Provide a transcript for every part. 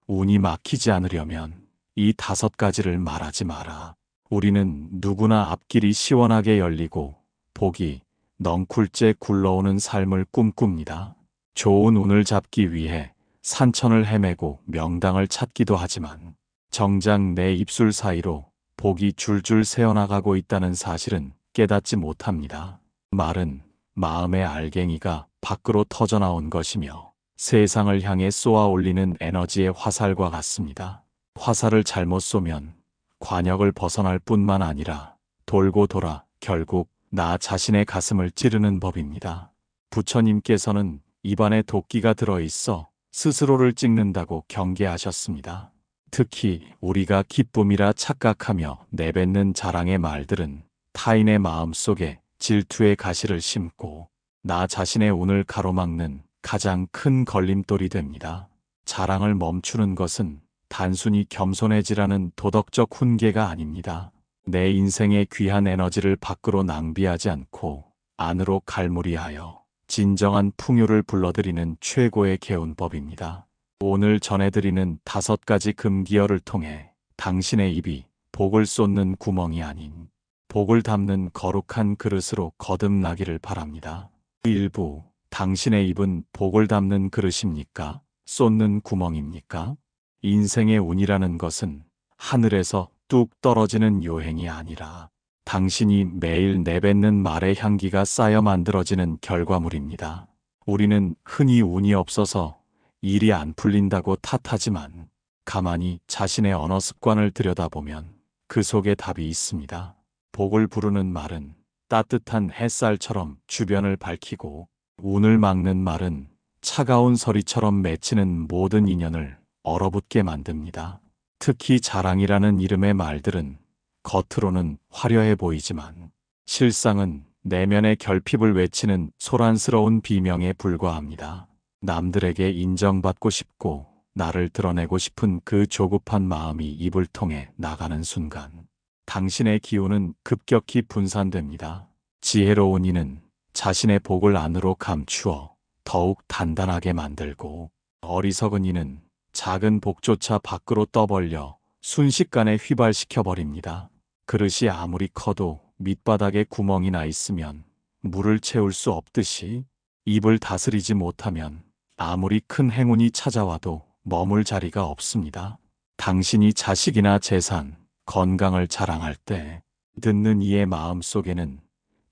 운이 막히지 않으려면 이 5가지를 말하지 마라. 우리는 누구나 앞길이 시원하게 열리고 복이 넝쿨째 굴러오는 삶을 꿈꿉니다. 좋은 운을 잡기 위해 산천을 헤매고 명당을 찾기도 하지만 정작 내 입술 사이로 복이 줄줄 새어나가고 있다는 사실은 깨닫지 못합니다. 말은 마음의 알갱이가 밖으로 터져나온 것이며 세상을 향해 쏘아 올리는 에너지의 화살과 같습니다. 화살을 잘못 쏘면 관역을 벗어날 뿐만 아니라 돌고 돌아 결국 나 자신의 가슴을 찌르는 법입니다. 부처님께서는 입안에 도끼가 들어있어 스스로를 찍는다고 경계하셨습니다. 특히 우리가 기쁨이라 착각하며 내뱉는 자랑의 말들은 타인의 마음 속에 질투의 가시를 심고 나 자신의 운을 가로막는 가장 큰 걸림돌이 됩니다. 자랑을 멈추는 것은 단순히 겸손해지라는 도덕적 훈계가 아닙니다. 내 인생의 귀한 에너지를 밖으로 낭비하지 않고 안으로 갈무리하여 진정한 풍요를 불러들이는 최고의 개운법입니다. 오늘 전해드리는 5가지 금기어를 통해 당신의 입이 복을 쏟는 구멍이 아닌 복을 담는 거룩한 그릇으로 거듭나기를 바랍니다. 1부, 당신의 입은 복을 담는 그릇입니까? 쏟는 구멍입니까? 인생의 운이라는 것은 하늘에서 뚝 떨어지는 요행이 아니라 당신이 매일 내뱉는 말의 향기가 쌓여 만들어지는 결과물입니다. 우리는 흔히 운이 없어서 일이 안 풀린다고 탓하지만 가만히 자신의 언어 습관을 들여다보면 그 속에 답이 있습니다. 복을 부르는 말은 따뜻한 햇살처럼 주변을 밝히고 운을 막는 말은 차가운 서리처럼 맺히는 모든 인연을 얼어붙게 만듭니다. 특히 자랑이라는 이름의 말들은 겉으로는 화려해 보이지만 실상은 내면의 결핍을 외치는 소란스러운 비명에 불과합니다. 남들에게 인정받고 싶고 나를 드러내고 싶은 그 조급한 마음이 입을 통해 나가는 순간 당신의 기운은 급격히 분산됩니다. 지혜로운 이는 자신의 복을 안으로 감추어 더욱 단단하게 만들고 어리석은 이는 작은 복조차 밖으로 떠벌려 순식간에 휘발시켜 버립니다. 그릇이 아무리 커도 밑바닥에 구멍이 나 있으면 물을 채울 수 없듯이 입을 다스리지 못하면 아무리 큰 행운이 찾아와도 머물 자리가 없습니다. 당신이 자식이나 재산, 건강을 자랑할 때 듣는 이의 마음 속에는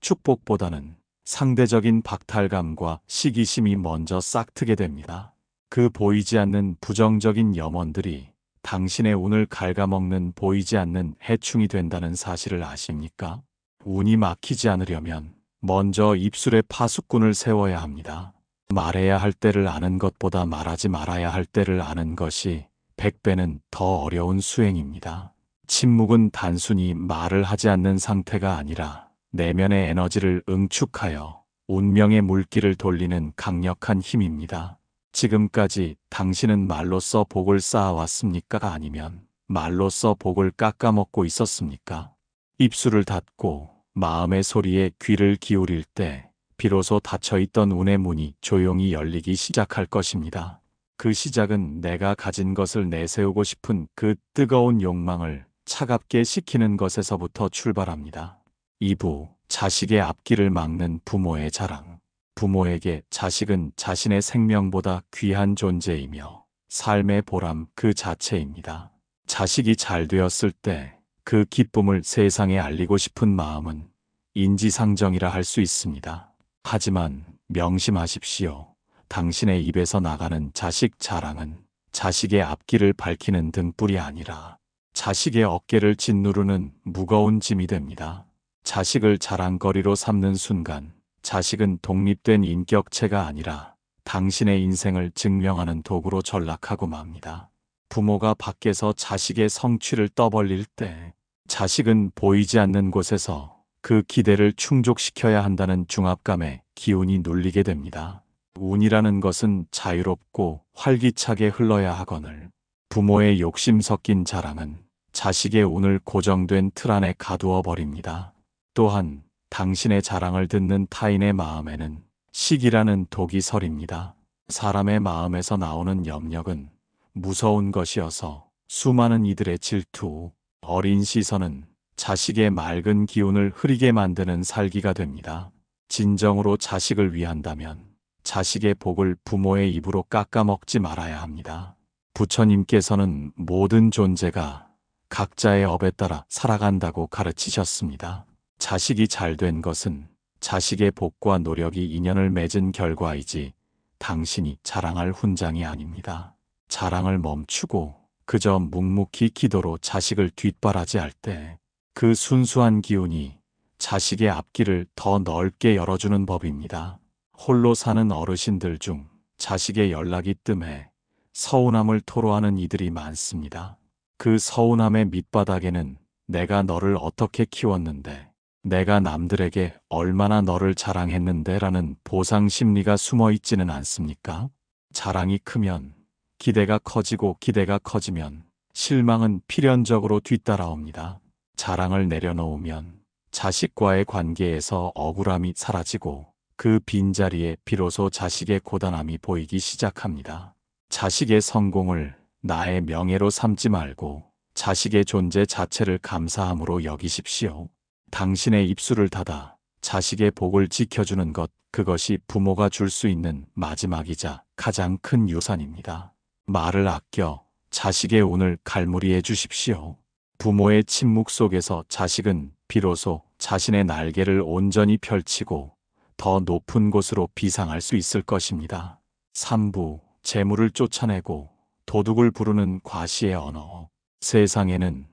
축복보다는 상대적인 박탈감과 시기심이 먼저 싹트게 됩니다. 그 보이지 않는 부정적인 염원들이 당신의 운을 갉아먹는 보이지 않는 해충이 된다는 사실을 아십니까? 운이 막히지 않으려면 먼저 입술에 파수꾼을 세워야 합니다. 말해야 할 때를 아는 것보다 말하지 말아야 할 때를 아는 것이 100배는 더 어려운 수행입니다. 침묵은 단순히 말을 하지 않는 상태가 아니라 내면의 에너지를 응축하여 운명의 물길을 돌리는 강력한 힘입니다. 지금까지 당신은 말로써 복을 쌓아왔습니까? 아니면 말로써 복을 깎아먹고 있었습니까? 입술을 닫고 마음의 소리에 귀를 기울일 때 비로소 닫혀있던 운의 문이 조용히 열리기 시작할 것입니다. 그 시작은 내가 가진 것을 내세우고 싶은 그 뜨거운 욕망을 차갑게 식히는 것에서부터 출발합니다. 2부, 자식의 앞길을 막는 부모의 자랑. 부모에게 자식은 자신의 생명보다 귀한 존재이며 삶의 보람 그 자체입니다. 자식이 잘 되었을 때 그 기쁨을 세상에 알리고 싶은 마음은 인지상정이라 할 수 있습니다. 하지만 명심하십시오. 당신의 입에서 나가는 자식 자랑은 자식의 앞길을 밝히는 등불이 아니라 자식의 어깨를 짓누르는 무거운 짐이 됩니다. 자식을 자랑거리로 삼는 순간 자식은 독립된 인격체가 아니라 당신의 인생을 증명하는 도구로 전락하고 맙니다. 부모가 밖에서 자식의 성취를 떠벌릴 때 자식은 보이지 않는 곳에서 그 기대를 충족시켜야 한다는 중압감에 기운이 눌리게 됩니다. 운이라는 것은 자유롭고 활기차게 흘러야 하거늘 부모의 욕심 섞인 자랑은 자식의 운을 고정된 틀 안에 가두어 버립니다. 또한 당신의 자랑을 듣는 타인의 마음에는 시기라는 독이 서립니다. 사람의 마음에서 나오는 염력은 무서운 것이어서 수많은 이들의 질투, 어린 시선은 자식의 맑은 기운을 흐리게 만드는 살기가 됩니다. 진정으로 자식을 위한다면 자식의 복을 부모의 입으로 깎아먹지 말아야 합니다. 부처님께서는 모든 존재가 각자의 업에 따라 살아간다고 가르치셨습니다. 자식이 잘된 것은 자식의 복과 노력이 인연을 맺은 결과이지 당신이 자랑할 훈장이 아닙니다. 자랑을 멈추고 그저 묵묵히 기도로 자식을 뒷바라지할 때 그 순수한 기운이 자식의 앞길을 더 넓게 열어주는 법입니다. 홀로 사는 어르신들 중 자식의 연락이 뜸해 서운함을 토로하는 이들이 많습니다. 그 서운함의 밑바닥에는 내가 너를 어떻게 키웠는데, 내가 남들에게 얼마나 너를 자랑했는데 라는 보상 심리가 숨어 있지는 않습니까? 자랑이 크면 기대가 커지고 기대가 커지면 실망은 필연적으로 뒤따라옵니다. 자랑을 내려놓으면 자식과의 관계에서 억울함이 사라지고 그 빈자리에 비로소 자식의 고단함이 보이기 시작합니다. 자식의 성공을 나의 명예로 삼지 말고 자식의 존재 자체를 감사함으로 여기십시오. 당신의 입술을 닫아 자식의 복을 지켜주는 것, 그것이 부모가 줄 수 있는 마지막이자 가장 큰 유산입니다. 말을 아껴 자식의 운을 갈무리해 주십시오. 부모의 침묵 속에서 자식은 비로소 자신의 날개를 온전히 펼치고 더 높은 곳으로 비상할 수 있을 것입니다. 3부, 재물을 쫓아내고 도둑을 부르는 과시의 언어. 세상에는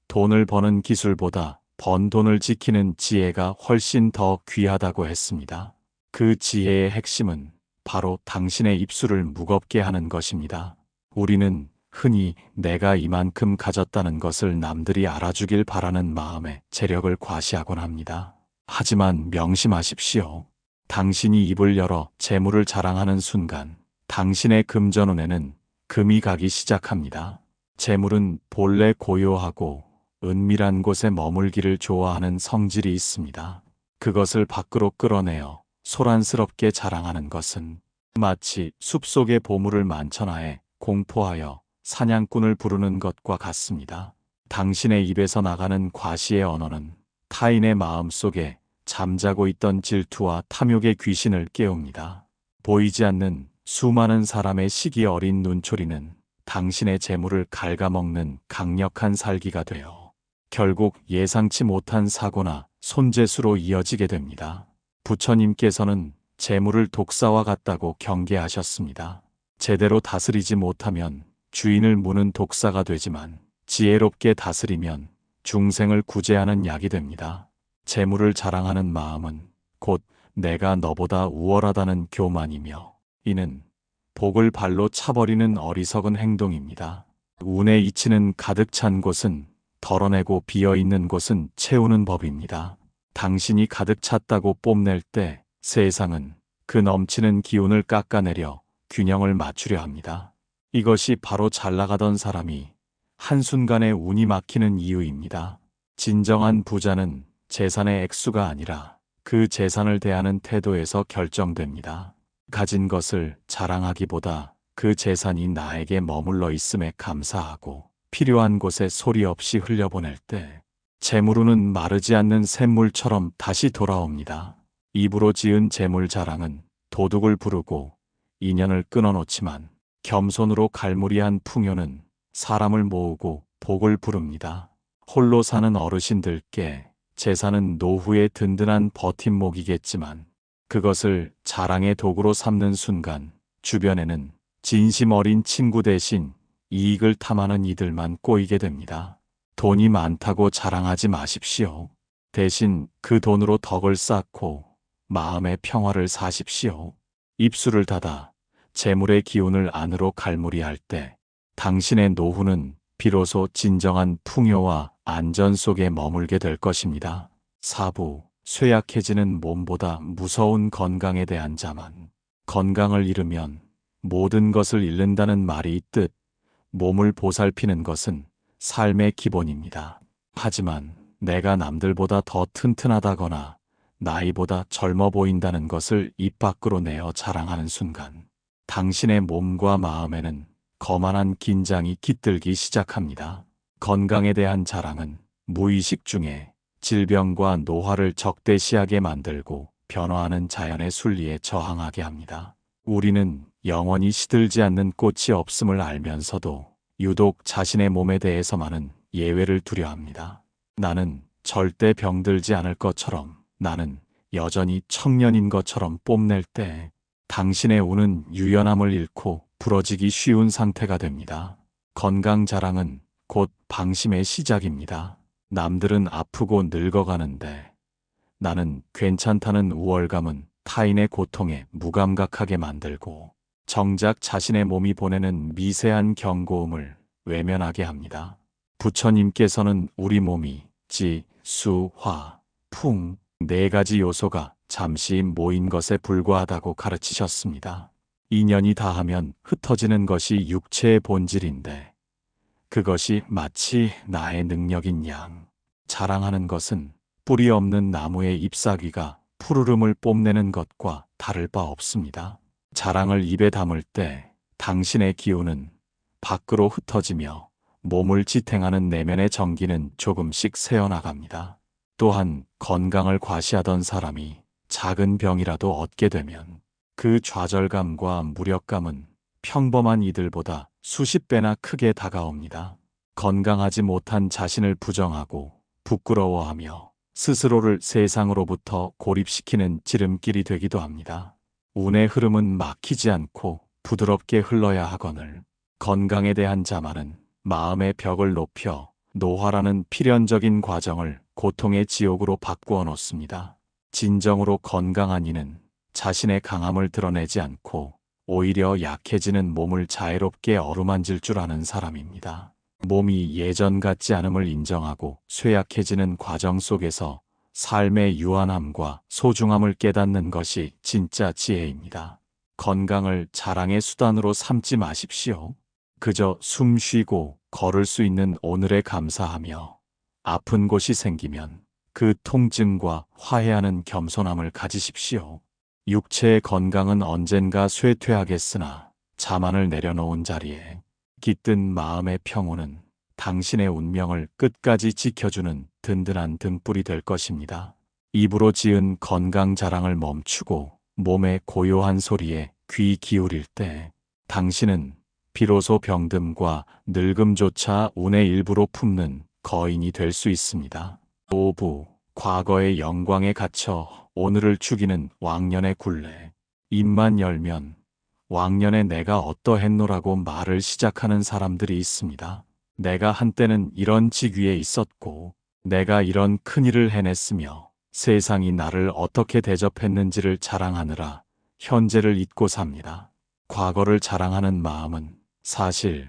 돈을 버는 기술보다 번 돈을 지키는 지혜가 훨씬 더 귀하다고 했습니다. 그 지혜의 핵심은 바로 당신의 입술을 무겁게 하는 것입니다. 우리는 흔히 내가 이만큼 가졌다는 것을 남들이 알아주길 바라는 마음에 재력을 과시하곤 합니다. 하지만 명심하십시오. 당신이 입을 열어 재물을 자랑하는 순간 당신의 금전운에는 금이 가기 시작합니다. 재물은 본래 고요하고 은밀한 곳에 머물기를 좋아하는 성질이 있습니다. 그것을 밖으로 끌어내어 소란스럽게 자랑하는 것은 마치 숲속의 보물을 만천하에 공포하여 사냥꾼을 부르는 것과 같습니다. 당신의 입에서 나가는 과시의 언어는 타인의 마음 속에 잠자고 있던 질투와 탐욕의 귀신을 깨웁니다. 보이지 않는 수많은 사람의 시기 어린 눈초리는 당신의 재물을 갉아먹는 강력한 살기가 되어 결국 예상치 못한 사고나 손재수로 이어지게 됩니다. 부처님께서는 재물을 독사와 같다고 경계하셨습니다. 제대로 다스리지 못하면 주인을 무는 독사가 되지만 지혜롭게 다스리면 중생을 구제하는 약이 됩니다. 재물을 자랑하는 마음은 곧 내가 너보다 우월하다는 교만이며 이는 복을 발로 차버리는 어리석은 행동입니다. 운의 이치는 가득 찬 곳은 덜어내고 비어있는 곳은 채우는 법입니다. 당신이 가득 찼다고 뽐낼 때 세상은 그 넘치는 기운을 깎아내려 균형을 맞추려 합니다. 이것이 바로 잘 나가던 사람이 한순간에 운이 막히는 이유입니다. 진정한 부자는 재산의 액수가 아니라 그 재산을 대하는 태도에서 결정됩니다. 가진 것을 자랑하기보다 그 재산이 나에게 머물러 있음에 감사하고 필요한 곳에 소리 없이 흘려보낼 때 재물운은 마르지 않는 샘물처럼 다시 돌아옵니다. 입으로 지은 재물 자랑은 도둑을 부르고 인연을 끊어놓지만 겸손으로 갈무리한 풍요는 사람을 모으고 복을 부릅니다. 홀로 사는 어르신들께 재산은 노후의 든든한 버팀목이겠지만 그것을 자랑의 도구로 삼는 순간 주변에는 진심 어린 친구 대신 이익을 탐하는 이들만 꼬이게 됩니다. 돈이 많다고 자랑하지 마십시오. 대신 그 돈으로 덕을 쌓고 마음의 평화를 사십시오. 입술을 닫아 재물의 기운을 안으로 갈무리할 때 당신의 노후는 비로소 진정한 풍요와 안전 속에 머물게 될 것입니다. 4부, 쇠약해지는 몸보다 무서운 건강에 대한 자만. 건강을 잃으면 모든 것을 잃는다는 말이 있듯 몸을 보살피는 것은 삶의 기본입니다. 하지만 내가 남들보다 더 튼튼하다거나 나이보다 젊어 보인다는 것을 입 밖으로 내어 자랑하는 순간 당신의 몸과 마음에는 거만한 긴장이 깃들기 시작합니다. 건강에 대한 자랑은 무의식 중에 질병과 노화를 적대시하게 만들고 변화하는 자연의 순리에 저항하게 합니다. 우리는 영원히 시들지 않는 꽃이 없음을 알면서도 유독 자신의 몸에 대해서만은 예외를 두려워합니다. 나는 절대 병들지 않을 것처럼, 나는 여전히 청년인 것처럼 뽐낼 때 당신의 운은 유연함을 잃고 부러지기 쉬운 상태가 됩니다. 건강 자랑은 곧 방심의 시작입니다. 남들은 아프고 늙어가는데 나는 괜찮다는 우월감은 타인의 고통에 무감각하게 만들고 정작 자신의 몸이 보내는 미세한 경고음을 외면하게 합니다. 부처님께서는 우리 몸이 지, 수, 화, 풍, 네 가지 요소가 잠시 모인 것에 불과하다고 가르치셨습니다. 인연이 다하면 흩어지는 것이 육체의 본질인데 그것이 마치 나의 능력인 양. 자랑하는 것은 뿌리 없는 나무의 잎사귀가 푸르름을 뽐내는 것과 다를 바 없습니다. 자랑을 입에 담을 때 당신의 기운은 밖으로 흩어지며 몸을 지탱하는 내면의 전기는 조금씩 새어나갑니다. 또한 건강을 과시하던 사람이 작은 병이라도 얻게 되면 그 좌절감과 무력감은 평범한 이들보다 수십 배나 크게 다가옵니다. 건강하지 못한 자신을 부정하고 부끄러워하며 스스로를 세상으로부터 고립시키는 지름길이 되기도 합니다. 운의 흐름은 막히지 않고 부드럽게 흘러야 하거늘 건강에 대한 자만은 마음의 벽을 높여 노화라는 필연적인 과정을 고통의 지옥으로 바꾸어 놓습니다. 진정으로 건강한 이는 자신의 강함을 드러내지 않고 오히려 약해지는 몸을 자애롭게 어루만질 줄 아는 사람입니다. 몸이 예전 같지 않음을 인정하고 쇠약해지는 과정 속에서 삶의 유한함과 소중함을 깨닫는 것이 진짜 지혜입니다. 건강을 자랑의 수단으로 삼지 마십시오. 그저 숨 쉬고 걸을 수 있는 오늘에 감사하며 아픈 곳이 생기면 그 통증과 화해하는 겸손함을 가지십시오. 육체의 건강은 언젠가 쇠퇴하겠으나 자만을 내려놓은 자리에 깃든 마음의 평온은 당신의 운명을 끝까지 지켜주는 든든한 등불이 될 것입니다. 입으로 지은 건강 자랑을 멈추고 몸의 고요한 소리에 귀 기울일 때 당신은 비로소 병듦과 늙음조차 운의 일부로 품는 거인이 될 수 있습니다. 오부, 과거의 영광에 갇혀 오늘을 죽이는 왕년의 굴레. 입만 열면 왕년에 내가 어떠했노라고 말을 시작하는 사람들이 있습니다. 내가 한때는 이런 직위에 있었고 내가 이런 큰일을 해냈으며 세상이 나를 어떻게 대접했는지를 자랑하느라 현재를 잊고 삽니다. 과거를 자랑하는 마음은 사실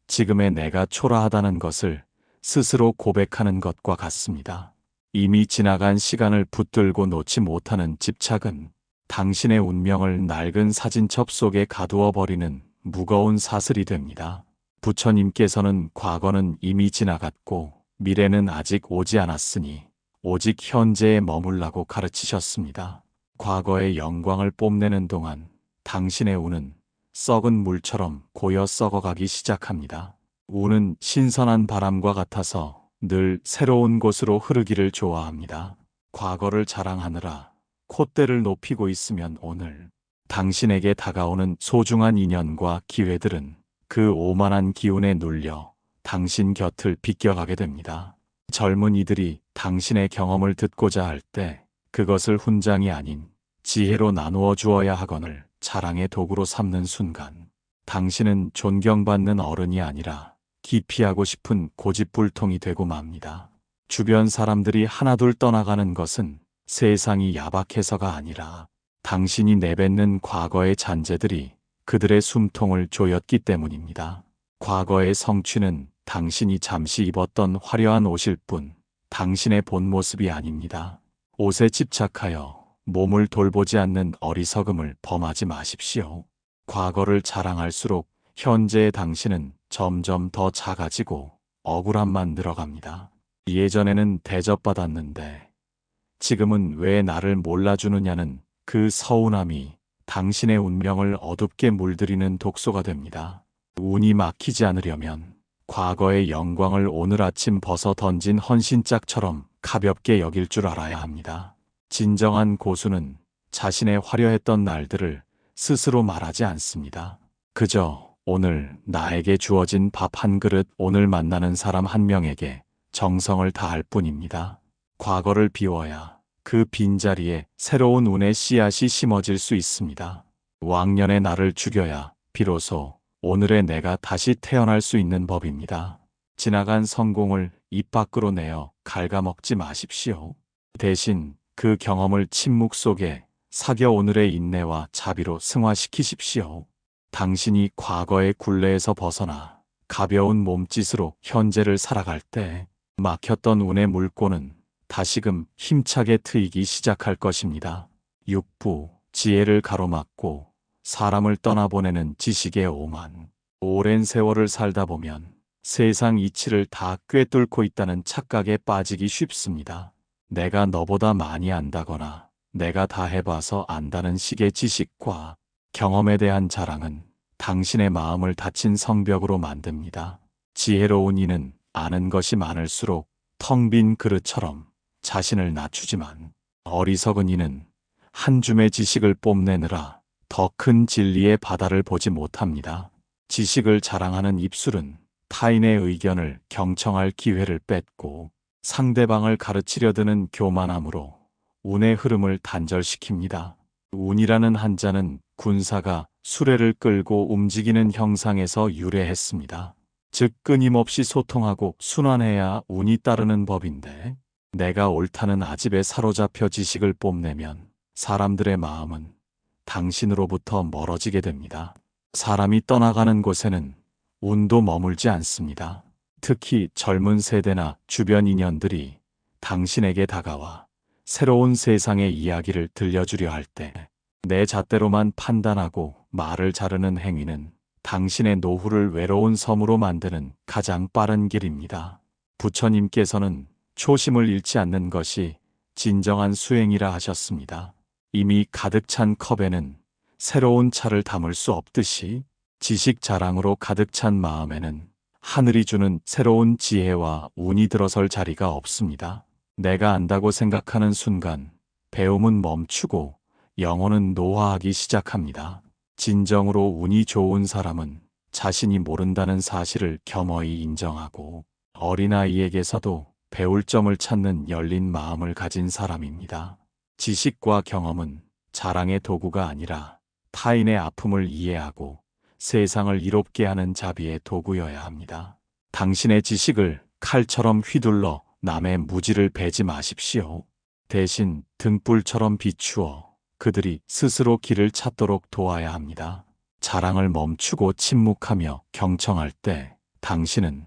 지금의 내가 초라하다는 것을 스스로 고백하는 것과 같습니다. 이미 지나간 시간을 붙들고 놓지 못하는 집착은 당신의 운명을 낡은 사진첩 속에 가두어 버리는 무거운 사슬이 됩니다. 부처님께서는 과거는 이미 지나갔고 미래는 아직 오지 않았으니 오직 현재에 머물라고 가르치셨습니다. 과거의 영광을 뽐내는 동안 당신의 운은 썩은 물처럼 고여 썩어가기 시작합니다. 운은 신선한 바람과 같아서 늘 새로운 곳으로 흐르기를 좋아합니다. 과거를 자랑하느라 콧대를 높이고 있으면 오늘 당신에게 다가오는 소중한 인연과 기회들은 그 오만한 기운에 눌려 당신 곁을 비껴가게 됩니다. 젊은 이들이 당신의 경험을 듣고자 할 때 그것을 훈장이 아닌 지혜로 나누어 주어야 하거늘 자랑의 도구로 삼는 순간 당신은 존경받는 어른이 아니라 기피하고 싶은 고집불통이 되고 맙니다. 주변 사람들이 하나둘 떠나가는 것은 세상이 야박해서가 아니라 당신이 내뱉는 과거의 잔재들이 그들의 숨통을 조였기 때문입니다. 과거의 성취는 당신이 잠시 입었던 화려한 옷일 뿐 당신의 본 모습이 아닙니다. 옷에 집착하여 몸을 돌보지 않는 어리석음을 범하지 마십시오. 과거를 자랑할수록 현재의 당신은 점점 더 작아지고 억울함만 늘어갑니다. 예전에는 대접받았는데 지금은 왜 나를 몰라주느냐는 그 서운함이 당신의 운명을 어둡게 물들이는 독소가 됩니다. 운이 막히지 않으려면 과거의 영광을 오늘 아침 벗어 던진 헌신짝처럼 가볍게 여길 줄 알아야 합니다. 진정한 고수는 자신의 화려했던 날들을 스스로 말하지 않습니다. 그저 오늘 나에게 주어진 밥 한 그릇, 오늘 만나는 사람 한 명에게 정성을 다할 뿐입니다. 과거를 비워야 그 빈자리에 새로운 운의 씨앗이 심어질 수 있습니다. 왕년의 나를 죽여야 비로소 오늘의 내가 다시 태어날 수 있는 법입니다. 지나간 성공을 입 밖으로 내어 갉아먹지 마십시오. 대신 그 경험을 침묵 속에 사겨 오늘의 인내와 자비로 승화시키십시오. 당신이 과거의 굴레에서 벗어나 가벼운 몸짓으로 현재를 살아갈 때 막혔던 운의 물꼬는 다시금 힘차게 트이기 시작할 것입니다. 육부, 지혜를 가로막고 사람을 떠나보내는 지식의 오만. 오랜 세월을 살다 보면 세상 이치를 다 꿰뚫고 있다는 착각에 빠지기 쉽습니다. 내가 너보다 많이 안다거나 내가 다 해봐서 안다는 식의 지식과 경험에 대한 자랑은 당신의 마음을 닫힌 성벽으로 만듭니다. 지혜로운 이는 아는 것이 많을수록 텅 빈 그릇처럼 자신을 낮추지만, 어리석은 이는 한 줌의 지식을 뽐내느라 더 큰 진리의 바다를 보지 못합니다. 지식을 자랑하는 입술은 타인의 의견을 경청할 기회를 뺏고 상대방을 가르치려 드는 교만함으로 운의 흐름을 단절시킵니다. 운이라는 한자는 군사가 수레를 끌고 움직이는 형상에서 유래했습니다. 즉 끊임없이 소통하고 순환해야 운이 따르는 법인데, 내가 옳다는 아집에 사로잡혀 지식을 뽐내면 사람들의 마음은 당신으로부터 멀어지게 됩니다. 사람이 떠나가는 곳에는 운도 머물지 않습니다. 특히 젊은 세대나 주변 인연들이 당신에게 다가와 새로운 세상의 이야기를 들려주려 할 때 내 잣대로만 판단하고 말을 자르는 행위는 당신의 노후를 외로운 섬으로 만드는 가장 빠른 길입니다. 부처님께서는 초심을 잃지 않는 것이 진정한 수행이라 하셨습니다. 이미 가득 찬 컵에는 새로운 차를 담을 수 없듯이 지식 자랑으로 가득 찬 마음에는 하늘이 주는 새로운 지혜와 운이 들어설 자리가 없습니다. 내가 안다고 생각하는 순간 배움은 멈추고 영혼은 노화하기 시작합니다. 진정으로 운이 좋은 사람은 자신이 모른다는 사실을 겸허히 인정하고 어린아이에게서도 배울 점을 찾는 열린 마음을 가진 사람입니다. 지식과 경험은 자랑의 도구가 아니라 타인의 아픔을 이해하고 세상을 이롭게 하는 자비의 도구여야 합니다. 당신의 지식을 칼처럼 휘둘러 남의 무지를 베지 마십시오. 대신 등불처럼 비추어 그들이 스스로 길을 찾도록 도와야 합니다. 자랑을 멈추고 침묵하며 경청할 때 당신은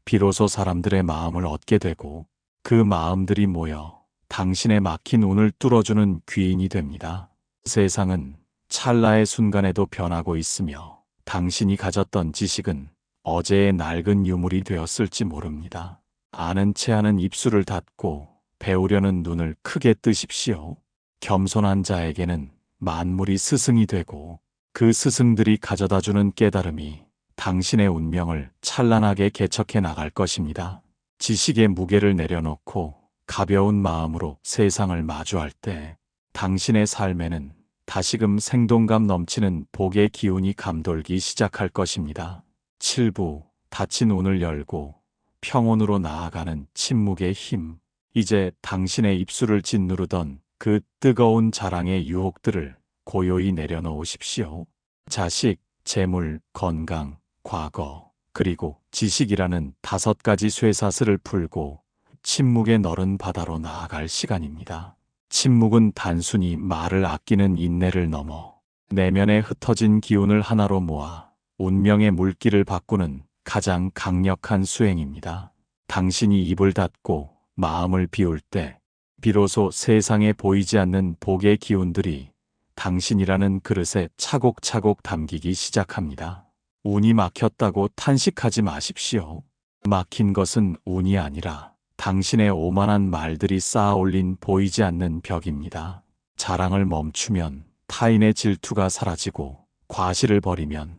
비로소 사람들의 마음을 얻게 되고 그 마음들이 모여 당신의 막힌 운을 뚫어주는 귀인이 됩니다. 세상은 찰나의 순간에도 변하고 있으며 당신이 가졌던 지식은 어제의 낡은 유물이 되었을지 모릅니다. 아는 채 하는 입술을 닫고 배우려는 눈을 크게 뜨십시오. 겸손한 자에게는 만물이 스승이 되고 그 스승들이 가져다주는 깨달음이 당신의 운명을 찬란하게 개척해 나갈 것입니다. 지식의 무게를 내려놓고 가벼운 마음으로 세상을 마주할 때 당신의 삶에는 다시금 생동감 넘치는 복의 기운이 감돌기 시작할 것입니다. 7부, 닫힌 운을 열고 평온으로 나아가는 침묵의 힘. 이제 당신의 입술을 짓누르던 그 뜨거운 자랑의 유혹들을 고요히 내려놓으십시오. 자식, 재물, 건강, 과거, 그리고 지식이라는 5가지 쇠사슬을 풀고 침묵의 너른 바다로 나아갈 시간입니다. 침묵은 단순히 말을 아끼는 인내를 넘어 내면에 흩어진 기운을 하나로 모아 운명의 물길을 바꾸는 가장 강력한 수행입니다. 당신이 입을 닫고 마음을 비울 때 비로소 세상에 보이지 않는 복의 기운들이 당신이라는 그릇에 차곡차곡 담기기 시작합니다. 운이 막혔다고 탄식하지 마십시오. 막힌 것은 운이 아니라 당신의 오만한 말들이 쌓아 올린 보이지 않는 벽입니다. 자랑을 멈추면 타인의 질투가 사라지고 과시를 버리면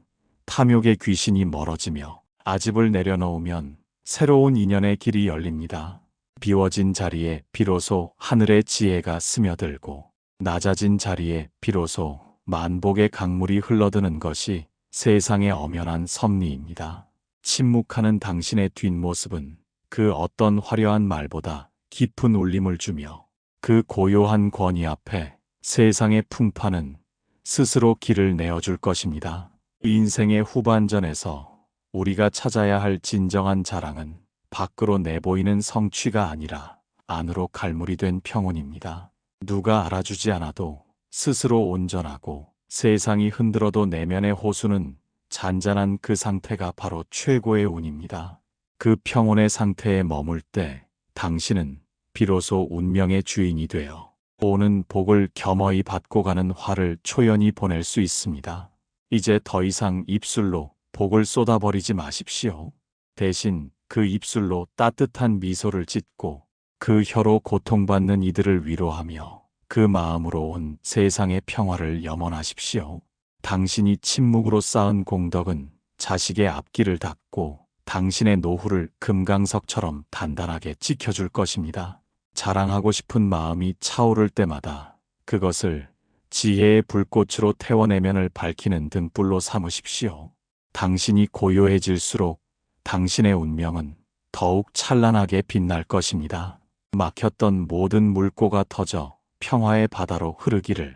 탐욕의 귀신이 멀어지며 아집을 내려놓으면 새로운 인연의 길이 열립니다. 비워진 자리에 비로소 하늘의 지혜가 스며들고 낮아진 자리에 비로소 만복의 강물이 흘러드는 것이 세상의 엄연한 섭리입니다. 침묵하는 당신의 뒷모습은 그 어떤 화려한 말보다 깊은 울림을 주며 그 고요한 권위 앞에 세상의 풍파는 스스로 길을 내어줄 것입니다. 인생의 후반전에서 우리가 찾아야 할 진정한 자랑은 밖으로 내보이는 성취가 아니라 안으로 갈무리 된 평온입니다. 누가 알아주지 않아도 스스로 온전하고 세상이 흔들어도 내면의 호수는 잔잔한 그 상태가 바로 최고의 운입니다. 그 평온의 상태에 머물 때 당신은 비로소 운명의 주인이 되어 오는 복을 겸허히 받고 가는 화를 초연히 보낼 수 있습니다. 이제 더 이상 입술로 복을 쏟아버리지 마십시오. 대신 그 입술로 따뜻한 미소를 짓고 그 혀로 고통받는 이들을 위로하며 그 마음으로 온 세상의 평화를 염원하십시오. 당신이 침묵으로 쌓은 공덕은 자식의 앞길을 닦고 당신의 노후를 금강석처럼 단단하게 지켜줄 것입니다. 자랑하고 싶은 마음이 차오를 때마다 그것을 지혜의 불꽃으로 태워내면을 밝히는 등불로 삼으십시오. 당신이 고요해질수록 당신의 운명은 더욱 찬란하게 빛날 것입니다. 막혔던 모든 물꼬가 터져 평화의 바다로 흐르기를,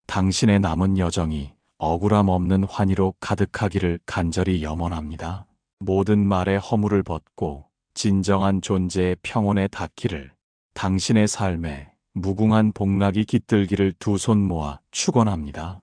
당신의 남은 여정이 억울함 없는 환희로 가득하기를 간절히 염원합니다. 모든 말의 허물을 벗고 진정한 존재의 평온에 닿기를, 당신의 삶에 무궁한 복락이 깃들기를 두 손 모아 축원합니다.